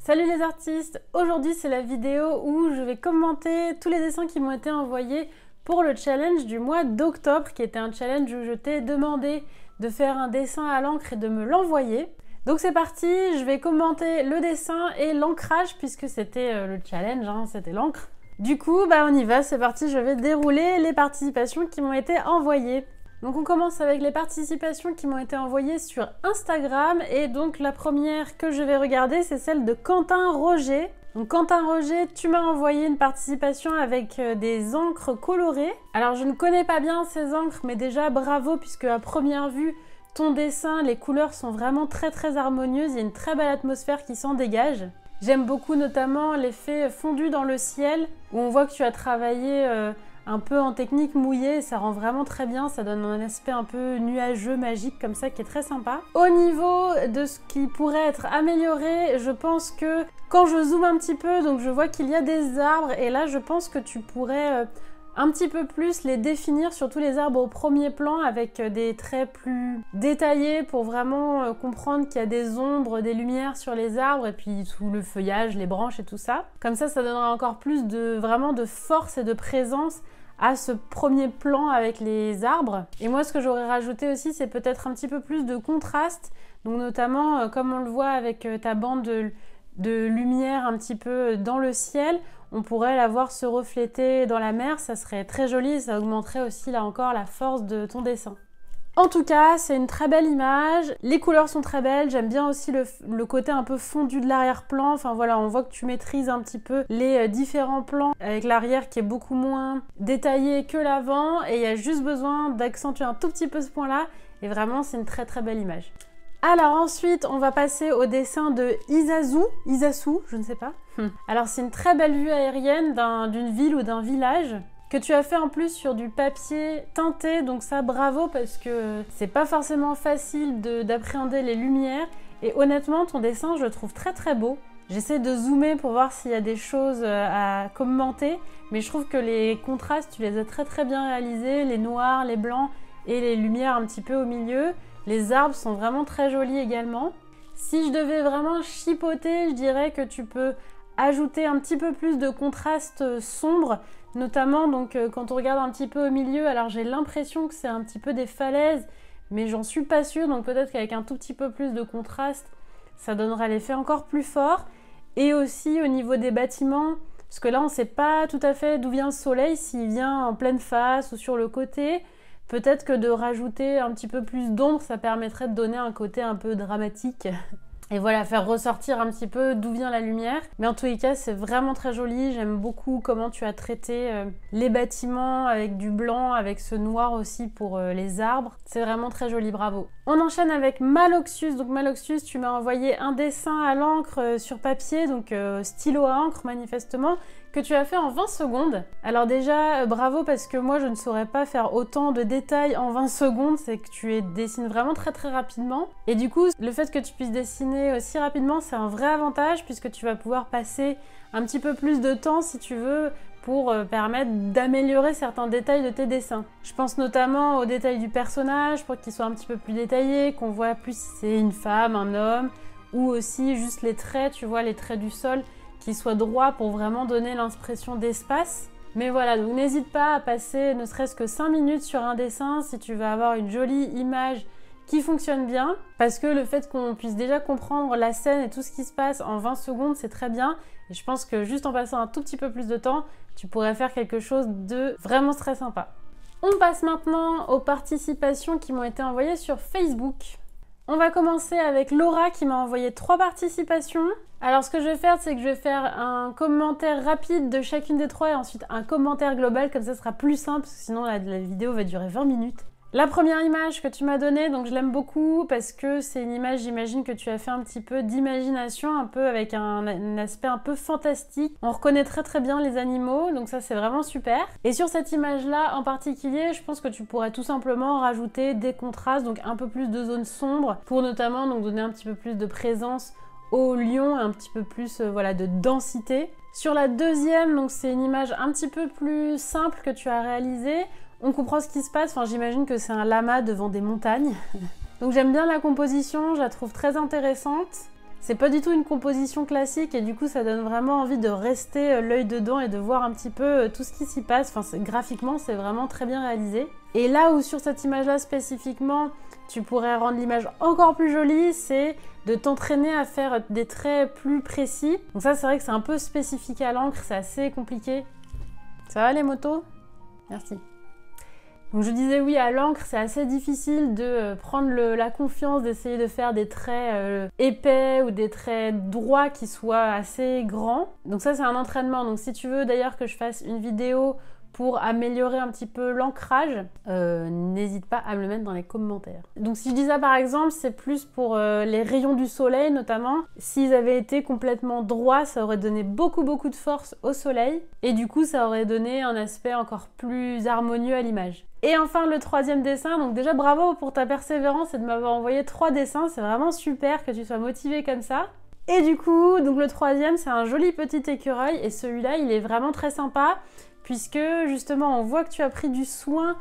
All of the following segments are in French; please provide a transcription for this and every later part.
Salut les artistes! Aujourd'hui c'est la vidéo où je vais commenter tous les dessins qui m'ont été envoyés pour le challenge du mois d'octobre, qui était un challenge où je t'ai demandé de faire un dessin à l'encre et de me l'envoyer. Donc c'est parti, je vais commenter le dessin et l'ancrage puisque c'était le challenge, c'était l'encre. Du coup, on y va, c'est parti, je vais dérouler les participations qui m'ont été envoyées. Donc on commence avec les participations qui m'ont été envoyées sur Instagram et donc la première que je vais regarder c'est celle de Quentin Roger. Donc Quentin Roger, tu m'as envoyé une participation avec des encres colorées. Alors je ne connais pas bien ces encres mais déjà bravo puisque à première vue ton dessin, les couleurs sont vraiment très harmonieuses, il y a une très belle atmosphère qui s'en dégage. J'aime beaucoup notamment l'effet fondu dans le ciel où on voit que tu as travaillé un peu en technique mouillée, ça rend vraiment très bien, ça donne un aspect un peu nuageux, magique comme ça qui est très sympa. Au niveau de ce qui pourrait être amélioré, je pense que quand je zoome un petit peu, donc je vois qu'il y a des arbres et là je pense que tu pourrais un petit peu plus les définir, surtout les arbres au premier plan avec des traits plus détaillés pour vraiment comprendre qu'il y a des ombres, des lumières sur les arbres et puis tout le feuillage, les branches et tout ça. Comme ça donnera encore plus de force et de présence à ce premier plan avec les arbres. Et moi ce que j'aurais rajouté aussi c'est peut-être un petit peu plus de contraste, donc notamment comme on le voit avec ta bande de lumière un petit peu dans le ciel, on pourrait la voir se refléter dans la mer, ça serait très joli et ça augmenterait aussi là encore la force de ton dessin. En tout cas, c'est une très belle image, les couleurs sont très belles, j'aime bien aussi le côté un peu fondu de l'arrière-plan, enfin voilà, on voit que tu maîtrises un petit peu les différents plans avec l'arrière qui est beaucoup moins détaillé que l'avant et il y a juste besoin d'accentuer un tout petit peu ce point-là et vraiment c'est une très belle image. Alors ensuite, on va passer au dessin de Isasu, je ne sais pas. Alors c'est une très belle vue aérienne d'une ville ou d'un village que tu as fait en plus sur du papier teinté, donc ça bravo parce que c'est pas forcément facile d'appréhender les lumières et honnêtement ton dessin je le trouve très beau. J'essaie de zoomer pour voir s'il y a des choses à commenter, mais je trouve que les contrastes tu les as très bien réalisés, les noirs, les blancs et les lumières un petit peu au milieu. Les arbres sont vraiment très jolis également. Si je devais vraiment chipoter, je dirais que tu peux ajouter un petit peu plus de contraste sombre, notamment donc quand on regarde un petit peu au milieu, alors j'ai l'impression que c'est un petit peu des falaises, mais j'en suis pas sûre, donc peut-être qu'avec un tout petit peu plus de contraste, ça donnera l'effet encore plus fort. Et aussi au niveau des bâtiments, parce que là on ne sait pas tout à fait d'où vient le soleil, s'il vient en pleine face ou sur le côté. Peut-être que de rajouter un petit peu plus d'ombre, ça permettrait de donner un côté un peu dramatique. Et voilà, faire ressortir un petit peu d'où vient la lumière. Mais en tous les cas, c'est vraiment très joli. J'aime beaucoup comment tu as traité les bâtiments avec du blanc, avec ce noir aussi pour les arbres. C'est vraiment très joli, bravo. On enchaîne avec Maloxius. Donc Maloxius, tu m'as envoyé un dessin à l'encre sur papier, donc stylo à encre manifestement, que tu as fait en 20 secondes. Alors déjà, bravo parce que moi je ne saurais pas faire autant de détails en 20 secondes, c'est que tu dessines vraiment très rapidement. Et du coup, le fait que tu puisses dessiner aussi rapidement, c'est un vrai avantage puisque tu vas pouvoir passer un petit peu plus de temps si tu veux pour permettre d'améliorer certains détails de tes dessins. Je pense notamment aux détails du personnage pour qu'il soit un petit peu plus détaillé, qu'on voit plus si c'est une femme, un homme, ou aussi juste les traits, tu vois, les traits du sol, qui soient droits pour vraiment donner l'impression d'espace. Mais voilà, donc n'hésite pas à passer ne serait-ce que 5 minutes sur un dessin si tu veux avoir une jolie image qui fonctionne bien, parce que le fait qu'on puisse déjà comprendre la scène et tout ce qui se passe en 20 secondes, c'est très bien. Et je pense que juste en passant un tout petit peu plus de temps, tu pourrais faire quelque chose de vraiment très sympa. On passe maintenant aux participations qui m'ont été envoyées sur Facebook. On va commencer avec Laura qui m'a envoyé 3 participations. Alors ce que je vais faire, c'est que je vais faire un commentaire rapide de chacune des 3 et ensuite un commentaire global, comme ça sera plus simple, parce que sinon la vidéo va durer 20 minutes. La première image que tu m'as donnée, donc je l'aime beaucoup parce que c'est une image, j'imagine que tu as fait un petit peu d'imagination, un peu avec un aspect un peu fantastique. On reconnaît très bien les animaux, donc ça c'est vraiment super. Et sur cette image-là en particulier, je pense que tu pourrais tout simplement rajouter des contrastes, donc un peu plus de zones sombres, pour notamment donc donner un petit peu plus de présence au lion, un petit peu plus voilà, de densité. Sur la deuxième, donc c'est une image un petit peu plus simple que tu as réalisée. On comprend ce qui se passe, enfin j'imagine que c'est un lama devant des montagnes. Donc j'aime bien la composition, je la trouve très intéressante. C'est pas du tout une composition classique et du coup ça donne vraiment envie de rester l'œil dedans et de voir un petit peu tout ce qui s'y passe. Enfin, graphiquement, c'est vraiment très bien réalisé. Et là où sur cette image-là spécifiquement, tu pourrais rendre l'image encore plus jolie, c'est de t'entraîner à faire des traits plus précis. Donc ça, c'est vrai que c'est un peu spécifique à l'encre, c'est assez compliqué. Ça va les motos? Merci. Donc je disais oui, à l'encre, c'est assez difficile de prendre la confiance, d'essayer de faire des traits épais ou des traits droits qui soient assez grands. Donc ça, c'est un entraînement. Donc si tu veux d'ailleurs que je fasse une vidéo pour améliorer un petit peu l'ancrage, n'hésite pas à me le mettre dans les commentaires. Donc si je dis ça par exemple, c'est plus pour les rayons du soleil notamment. S'ils avaient été complètement droits, ça aurait donné beaucoup de force au soleil et du coup ça aurait donné un aspect encore plus harmonieux à l'image. Et enfin le troisième dessin, donc déjà bravo pour ta persévérance et de m'avoir envoyé 3 dessins, c'est vraiment super que tu sois motivé comme ça. Et du coup, donc le troisième, c'est un joli petit écureuil et celui-là, il est vraiment très sympa puisque justement, on voit que tu as pris du soin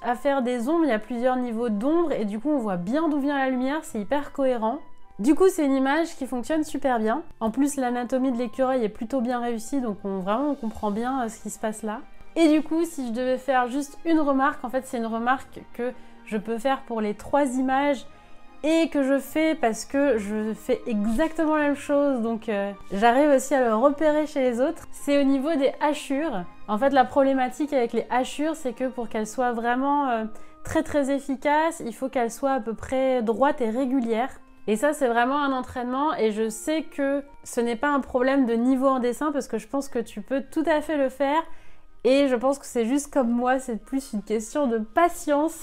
à faire des ombres, il y a plusieurs niveaux d'ombre et du coup, on voit bien d'où vient la lumière, c'est hyper cohérent. Du coup, c'est une image qui fonctionne super bien. En plus, l'anatomie de l'écureuil est plutôt bien réussie, donc vraiment, on comprend bien ce qui se passe là. Et du coup, si je devais faire juste une remarque, en fait, c'est une remarque que je peux faire pour les 3 images et que je fais parce que je fais exactement la même chose, donc j'arrive aussi à le repérer chez les autres. C'est au niveau des hachures. En fait, la problématique avec les hachures, c'est que pour qu'elles soient vraiment très efficaces, il faut qu'elles soient à peu près droites et régulières. Et ça, c'est vraiment un entraînement et je sais que ce n'est pas un problème de niveau en dessin parce que je pense que tu peux tout à fait le faire et je pense que c'est juste comme moi, c'est plus une question de patience.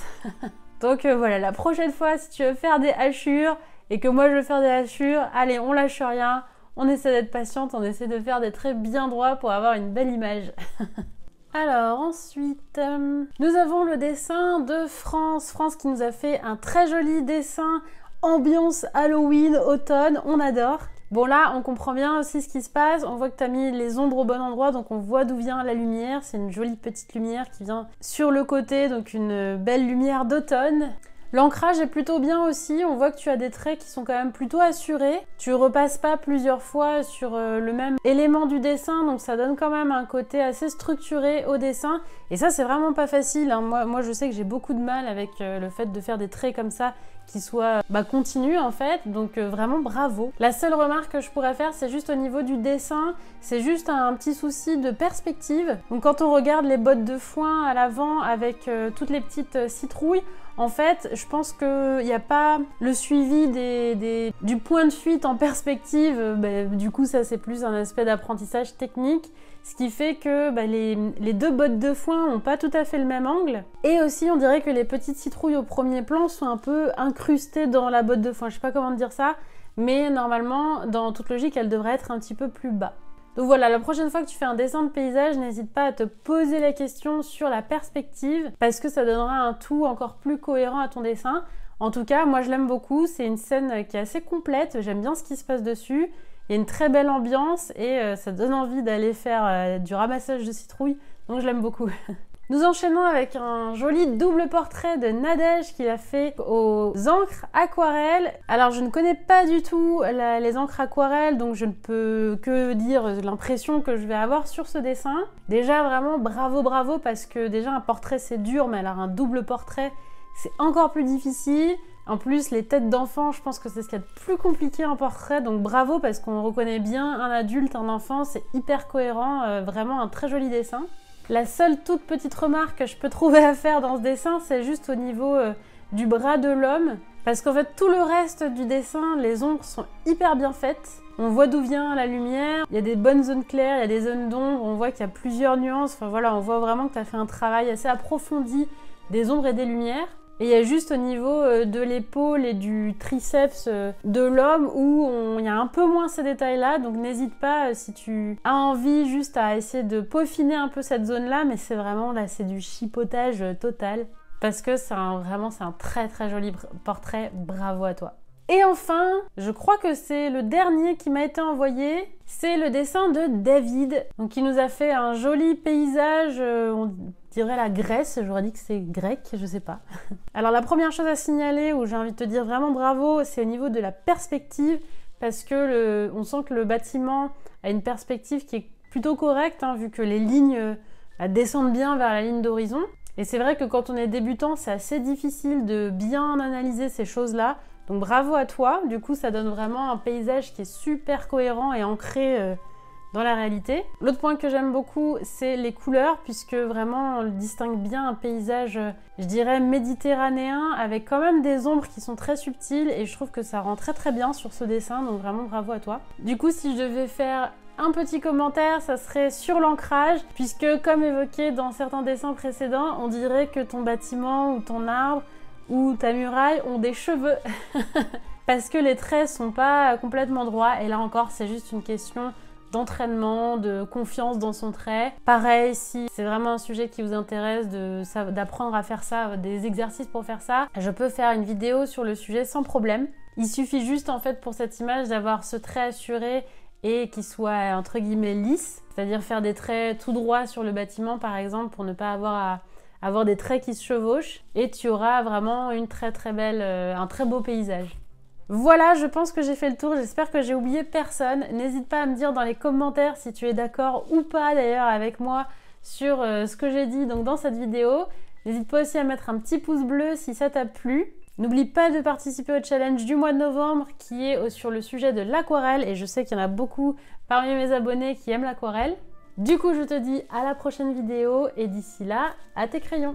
Donc voilà, la prochaine fois, si tu veux faire des hachures et que moi je veux faire des hachures, allez, on lâche rien, on essaie d'être patiente, on essaie de faire des traits bien droits pour avoir une belle image. Alors ensuite, nous avons le dessin de France. France qui nous a fait un très joli dessin ambiance Halloween, automne, on adore. Bon là, on comprend bien aussi ce qui se passe, on voit que tu as mis les ombres au bon endroit, donc on voit d'où vient la lumière, c'est une jolie petite lumière qui vient sur le côté, donc une belle lumière d'automne. L'ancrage est plutôt bien aussi, on voit que tu as des traits qui sont quand même plutôt assurés. Tu repasses pas plusieurs fois sur le même élément du dessin, donc ça donne quand même un côté assez structuré au dessin. Et ça, c'est vraiment pas facile, hein. Moi, je sais que j'ai beaucoup de mal avec le fait de faire des traits comme ça qui soient continus en fait, donc vraiment bravo. La seule remarque que je pourrais faire, c'est juste au niveau du dessin, c'est juste un petit souci de perspective. Donc quand on regarde les bottes de foin à l'avant avec toutes les petites citrouilles, en fait, je pense qu'il n'y a pas le suivi du point de fuite en perspective. Du coup, ça, c'est plus un aspect d'apprentissage technique. Ce qui fait que les 2 bottes de foin n'ont pas tout à fait le même angle. Et aussi, on dirait que les petites citrouilles au premier plan sont un peu incrustées dans la botte de foin. Je ne sais pas comment dire ça, mais normalement, dans toute logique, elles devraient être un petit peu plus bas. Donc voilà, la prochaine fois que tu fais un dessin de paysage, n'hésite pas à te poser la question sur la perspective parce que ça donnera un tout encore plus cohérent à ton dessin. En tout cas, moi je l'aime beaucoup, c'est une scène qui est assez complète, j'aime bien ce qui se passe dessus. Il y a une très belle ambiance et ça donne envie d'aller faire du ramassage de citrouilles, donc je l'aime beaucoup. Nous enchaînons avec un joli double portrait de Nadège qu'il a fait aux encres aquarelles. Alors je ne connais pas du tout les encres aquarelles, donc je ne peux que dire l'impression que je vais avoir sur ce dessin. Déjà vraiment bravo parce que déjà un portrait c'est dur, mais alors un double portrait c'est encore plus difficile. En plus, les têtes d'enfants, je pense que c'est ce qu'il y a de plus compliqué en portrait, donc bravo parce qu'on reconnaît bien un adulte, un enfant, c'est hyper cohérent, vraiment un très joli dessin. La seule toute petite remarque que je peux trouver à faire dans ce dessin, c'est juste au niveau du bras de l'homme, parce qu'en fait tout le reste du dessin, les ombres sont hyper bien faites. On voit d'où vient la lumière, il y a des bonnes zones claires, il y a des zones d'ombre, on voit qu'il y a plusieurs nuances, enfin voilà, on voit vraiment que tu as fait un travail assez approfondi des ombres et des lumières. Et il y a juste au niveau de l'épaule et du triceps de l'homme où il y a un peu moins ces détails-là. Donc n'hésite pas si tu as envie juste à essayer de peaufiner un peu cette zone-là. Mais c'est vraiment là, c'est du chipotage total. Parce que c'est vraiment un très joli portrait. Bravo à toi. Et enfin, je crois que c'est le dernier qui m'a été envoyé. C'est le dessin de David. Donc il nous a fait un joli paysage, on dirait la Grèce, j'aurais dit que c'est grec, je sais pas. Alors la première chose à signaler, où j'ai envie de te dire vraiment bravo, c'est au niveau de la perspective. parce que on sent que le bâtiment a une perspective qui est plutôt correcte, hein, vu que les lignes descendent bien vers la ligne d'horizon. Et c'est vrai que quand on est débutant, c'est assez difficile de bien analyser ces choses-là. Donc bravo à toi, du coup ça donne vraiment un paysage qui est super cohérent et ancré dans la réalité. L'autre point que j'aime beaucoup, c'est les couleurs, puisque vraiment on distingue bien un paysage, je dirais, méditerranéen, avec quand même des ombres qui sont très subtiles, et je trouve que ça rend très très bien sur ce dessin, donc vraiment bravo à toi. Du coup, si je devais faire un petit commentaire, ça serait sur l'ancrage, puisque comme évoqué dans certains dessins précédents, on dirait que ton bâtiment ou ton arbre ou ta muraille ont des cheveux, parce que les traits sont pas complètement droits, et là encore, c'est juste une question d'entraînement, de confiance dans son trait. Pareil, si c'est vraiment un sujet qui vous intéresse d'apprendre à faire ça, des exercices pour faire ça, je peux faire une vidéo sur le sujet sans problème. Il suffit juste en fait pour cette image d'avoir ce trait assuré et qu'il soit entre guillemets lisse, c'est-à-dire faire des traits tout droits sur le bâtiment par exemple pour ne pas avoir des traits qui se chevauchent, et tu auras vraiment une très très belle, un très beau paysage. Voilà, je pense que j'ai fait le tour, j'espère que j'ai oublié personne. N'hésite pas à me dire dans les commentaires si tu es d'accord ou pas d'ailleurs avec moi sur ce que j'ai dit donc, dans cette vidéo. N'hésite pas aussi à mettre un petit pouce bleu si ça t'a plu. N'oublie pas de participer au challenge du mois de novembre qui est sur le sujet de l'aquarelle, et je sais qu'il y en a beaucoup parmi mes abonnés qui aiment l'aquarelle. Du coup, je te dis à la prochaine vidéo, et d'ici là, à tes crayons!